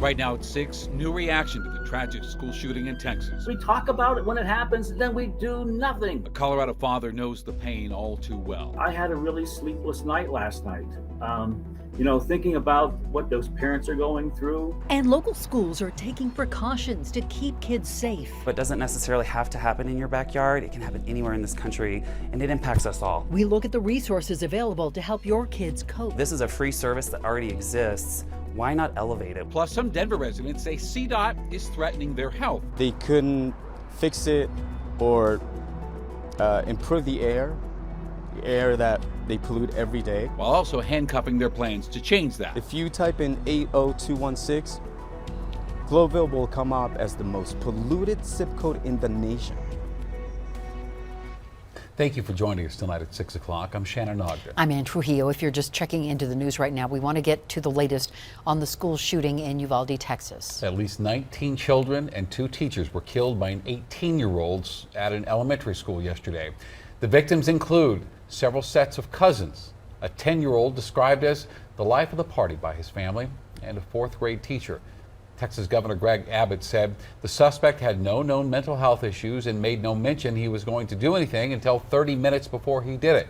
Right now at 6, new reaction to the tragic school shooting in Texas. We talk about it when it happens, then we do nothing. A Colorado father knows the pain all too well. I had a really sleepless night last night. Thinking about what those parents are going through. And local schools are taking precautions to keep kids safe. It doesn't necessarily have to happen in your backyard. It can happen anywhere in this country, and it impacts us all. We look at the resources available to help your kids cope. This is a free service that already exists. Why not elevate it? Plus, some Denver residents say CDOT is threatening their health. They couldn't fix it or improve the air that they pollute every day. While also handcuffing their plans to change that. If you type in 80216, Globeville will come up as the most polluted zip code in the nation. Thank you for joining us tonight at 6 o'clock. I'm Shannon Ogden. I'm Ann Trujillo. If you're just checking into the news right now, we want to get to the latest on the school shooting in Uvalde, Texas. At least 19 children and 2 teachers were killed by an 18-year-old at an elementary school yesterday. The victims include several sets of cousins, a 10-year-old described as the life of the party by his family, and a 4th-grade teacher. Texas Governor Greg Abbott said the suspect had no known mental health issues and made no mention he was going to do anything until 30 minutes before he did it.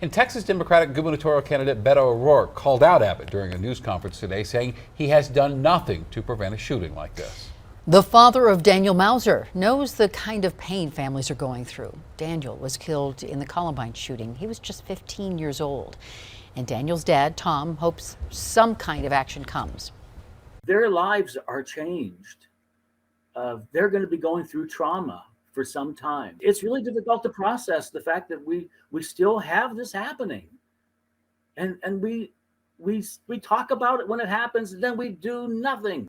And Texas Democratic gubernatorial candidate Beto O'Rourke called out Abbott during a news conference today, saying he has done nothing to prevent a shooting like this. The father of Daniel Mauser knows the kind of pain families are going through. Daniel was killed in the Columbine shooting. He was just 15 years old. And Daniel's dad, Tom, hopes some kind of action comes. Their lives are changed. They're going to be going through trauma for some time. It's really difficult to process the fact that we still have this happening. And we talk about it when it happens, then we do nothing.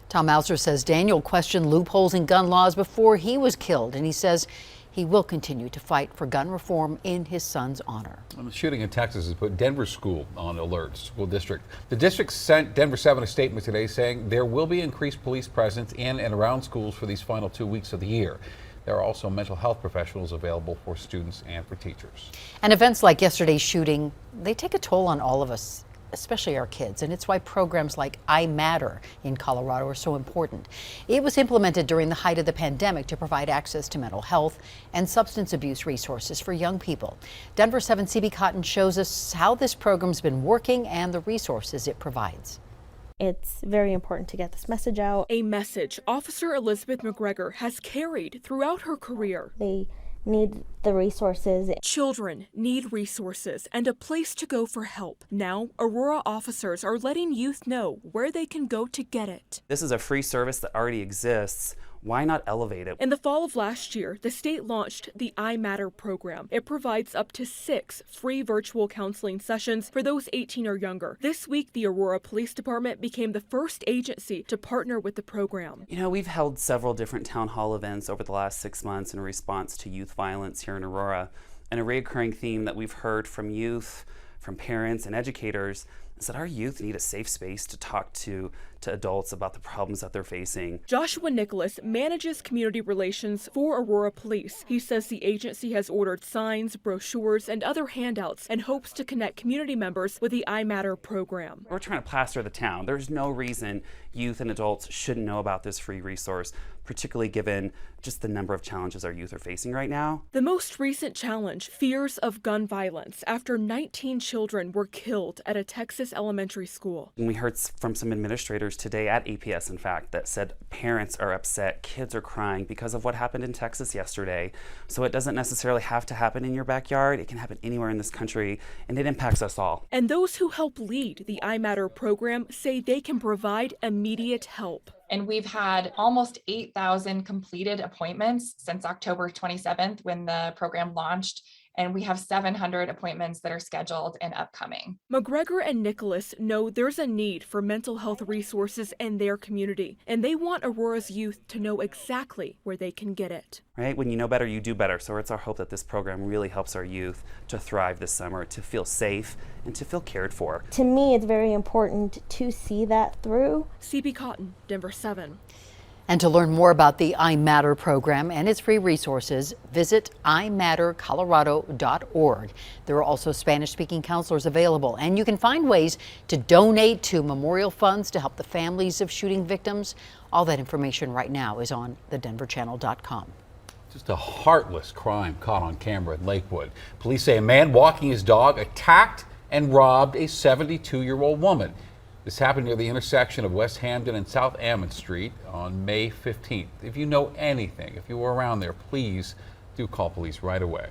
Tom Mauser says Daniel questioned loopholes in gun laws before he was killed, and he says he will continue to fight for gun reform in his son's honor. Well, the shooting in Texas has put Denver School on alert, school district. The district sent Denver 7 a statement today saying there will be increased police presence in and around schools for these final 2 weeks of the year. There are also mental health professionals available for students and for teachers. And events like yesterday's shooting, they take a toll on all of us, especially our kids, and it's why programs like I Matter in Colorado are so important. It was implemented during the height of the pandemic to provide access to mental health and substance abuse resources for young people. Denver 7 CB Cotton shows us how this program's been working and the resources it provides. It's very important to get this message out. A message Officer Elizabeth McGregor has carried throughout her career. They need the resources. Children need resources and a place to go for help. Now, Aurora officers are letting youth know where they can go to get it. This is a free service that already exists. Why not elevate it? In the fall of last year, the state launched the I Matter program. It provides up to 6 free virtual counseling sessions for those 18 or younger. This week, the Aurora Police Department became the first agency to partner with the program. You know, we've held several different town hall events over the last 6 months in response to youth violence here in Aurora. And a recurring theme that we've heard from youth, from parents and educators is that our youth need a safe space to talk to adults about the problems that they're facing. Joshua Nicholas manages community relations for Aurora Police. He says the agency has ordered signs, brochures, and other handouts and hopes to connect community members with the I Matter program. We're trying to plaster the town. There's no reason youth and adults shouldn't know about this free resource, particularly given just the number of challenges our youth are facing right now. The most recent challenge, fears of gun violence after 19 children were killed at a Texas elementary school. And we heard from some administrators today at APS, in fact, that said parents are upset, kids are crying because of what happened in Texas yesterday. So it doesn't necessarily have to happen in your backyard. It can happen anywhere in this country, and it impacts us all. And those who help lead the I Matter program say they can provide immediate help. And we've had almost 8,000 completed appointments since October 27th when the program launched. And we have 700 appointments that are scheduled and upcoming. McGregor and Nicholas know there's a need for mental health resources in their community, and they want Aurora's youth to know exactly where they can get it. Right? When you know better, you do better. So it's our hope that this program really helps our youth to thrive this summer, to feel safe and to feel cared for. To me, it's very important to see that through. CB Cotton, Denver 7. And to learn more about the I Matter program and its free resources, visit imattercolorado.org. There are also Spanish-speaking counselors available, and you can find ways to donate to memorial funds to help the families of shooting victims. All that information right now is on thedenverchannel.com. Just a heartless crime caught on camera in Lakewood. Police say a man walking his dog attacked and robbed a 72-year-old woman. This happened near the intersection of West Hampden and South Ammon Street on May 15th. If you know anything, if you were around there, please do call police right away.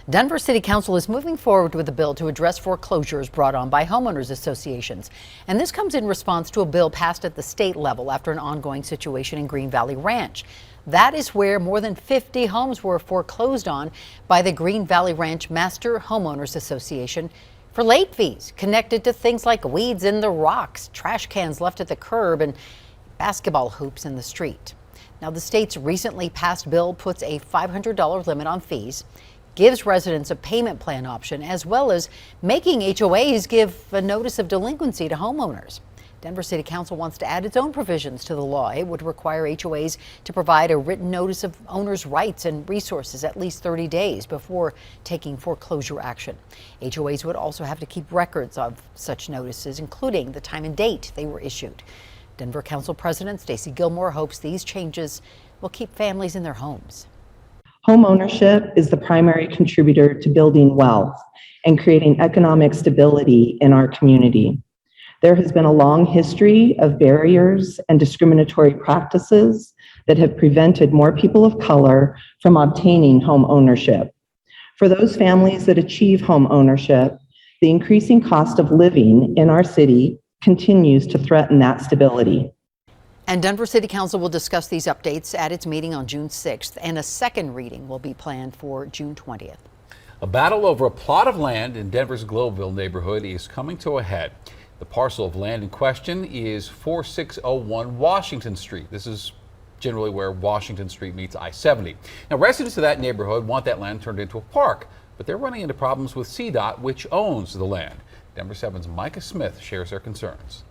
Denver City Council is moving forward with a bill to address foreclosures brought on by homeowners associations. And this comes in response to a bill passed at the state level after an ongoing situation in Green Valley Ranch. That is where more than 50 homes were foreclosed on by the Green Valley Ranch Master Homeowners Association for late fees connected to things like weeds in the rocks, trash cans left at the curb, and basketball hoops in the street. Now, the state's recently passed bill puts a $500 limit on fees, gives residents a payment plan option, as well as making HOAs give a notice of delinquency to homeowners. Denver City Council wants to add its own provisions to the law. It would require HOAs to provide a written notice of owners' rights and resources at least 30 days before taking foreclosure action. HOAs would also have to keep records of such notices, including the time and date they were issued. Denver Council President Stacy Gilmore hopes these changes will keep families in their homes. Homeownership is the primary contributor to building wealth and creating economic stability in our community. There has been a long history of barriers and discriminatory practices that have prevented more people of color from obtaining home ownership. For those families that achieve home ownership, the increasing cost of living in our city continues to threaten that stability. And Denver City Council will discuss these updates at its meeting on June 6th, and a second reading will be planned for June 20th. A battle over a plot of land in Denver's Globeville neighborhood is coming to a head. The parcel of land in question is 4601 Washington Street. This is generally where Washington Street meets I-70. Now, residents of that neighborhood want that land turned into a park, but they're running into problems with CDOT, which owns the land. Denver 7's Micah Smith shares their concerns.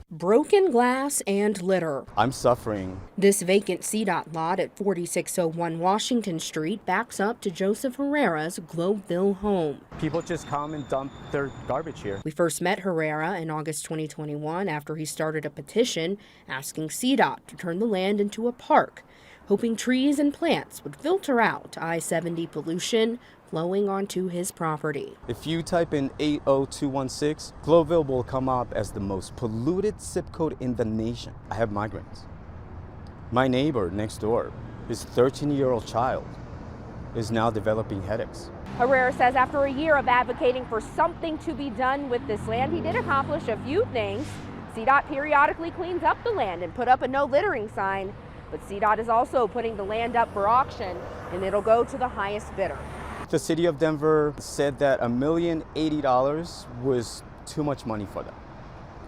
Broken glass and litter. I'm suffering. This vacant CDOT lot at 4601 Washington Street backs up to Joseph Herrera's Globeville home. People just come and dump their garbage here. We first met Herrera in August 2021 after he started a petition asking CDOT to turn the land into a park, hoping trees and plants would filter out I-70 pollution flowing onto his property. If you type in 80216, Globeville will come up as the most polluted zip code in the nation. I have migraines. My neighbor next door, his 13-year-old child, is now developing headaches. Herrera says after a year of advocating for something to be done with this land, he did accomplish a few things. CDOT periodically cleans up the land and put up a no littering sign, but CDOT is also putting the land up for auction, and it'll go to the highest bidder. The city of Denver said that $1,080,000 was too much money for them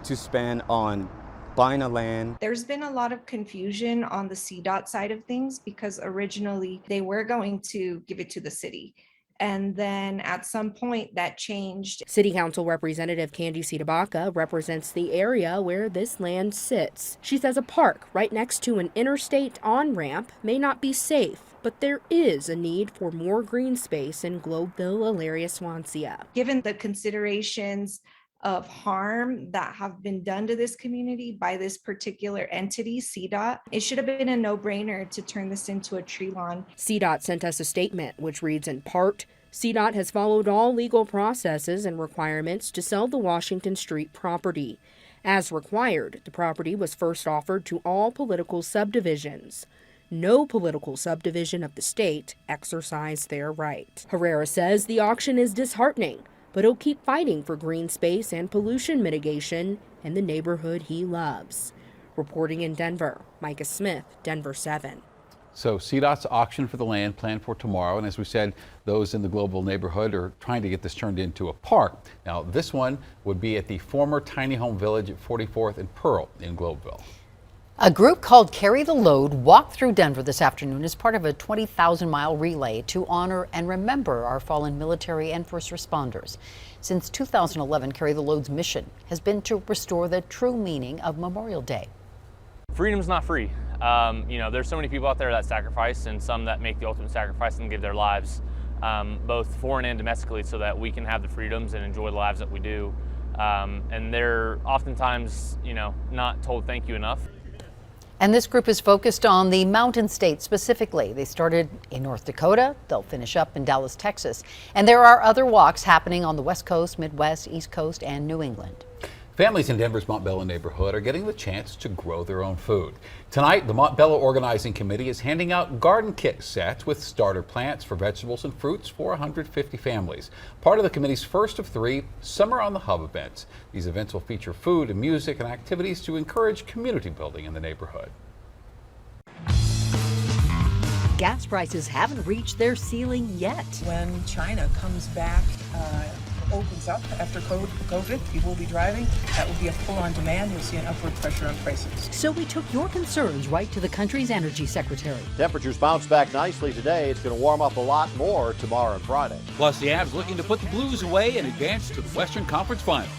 to spend on buying a land. There's been a lot of confusion on the CDOT side of things because originally they were going to give it to the city. And then at some point that changed. City Council Representative Candy Tabaka represents the area where this land sits. She says a park right next to an interstate on-ramp may not be safe, but there is a need for more green space in Globeville, Elyria, Swansea. Given the considerations of harm that have been done to this community by this particular entity, CDOT, it should have been a no-brainer to turn this into a tree lawn. CDOT sent us a statement which reads in part, CDOT has followed all legal processes and requirements to sell the Washington Street property. As required, the property was first offered to all political subdivisions. No political subdivision of the state exercised their right. Herrera says the auction is disheartening, but he'll keep fighting for green space and pollution mitigation in the neighborhood he loves. Reporting in Denver, Micah Smith, Denver 7. So CDOT's auction for the land planned for tomorrow, and as we said, those in the Globeville neighborhood are trying to get this turned into a park. Now, this one would be at the former tiny home village at 44th and Pearl in Globeville. A group called Carry the Load walked through Denver this afternoon as part of a 20,000-mile relay to honor and remember our fallen military and first responders. Since 2011, Carry the Load's mission has been to restore the true meaning of Memorial Day. Freedom's not free. There's so many people out there that sacrifice, and some that make the ultimate sacrifice and give their lives, both foreign and domestically, so that we can have the freedoms and enjoy the lives that we do. And they're oftentimes, not told thank you enough. And this group is focused on the Mountain States specifically. They started in North Dakota. They'll finish up in Dallas, Texas. And there are other walks happening on the West Coast, Midwest, East Coast, and New England. Families in Denver's Montbello neighborhood are getting the chance to grow their own food. Tonight, the Montbello Organizing Committee is handing out garden kit sets with starter plants for vegetables and fruits for 150 families. Part of the committee's first of 3 Summer on the Hub events. These events will feature food and music and activities to encourage community building in the neighborhood. Gas prices haven't reached their ceiling yet. When China comes back, opens up after COVID, people will be driving. That will be a pull-on demand. You'll see an upward pressure on prices. So we took your concerns right to the country's energy secretary. Temperatures bounce back nicely today. It's going to warm up a lot more tomorrow and Friday. Plus, the Avs looking to put the Blues away and advance to the Western Conference Final.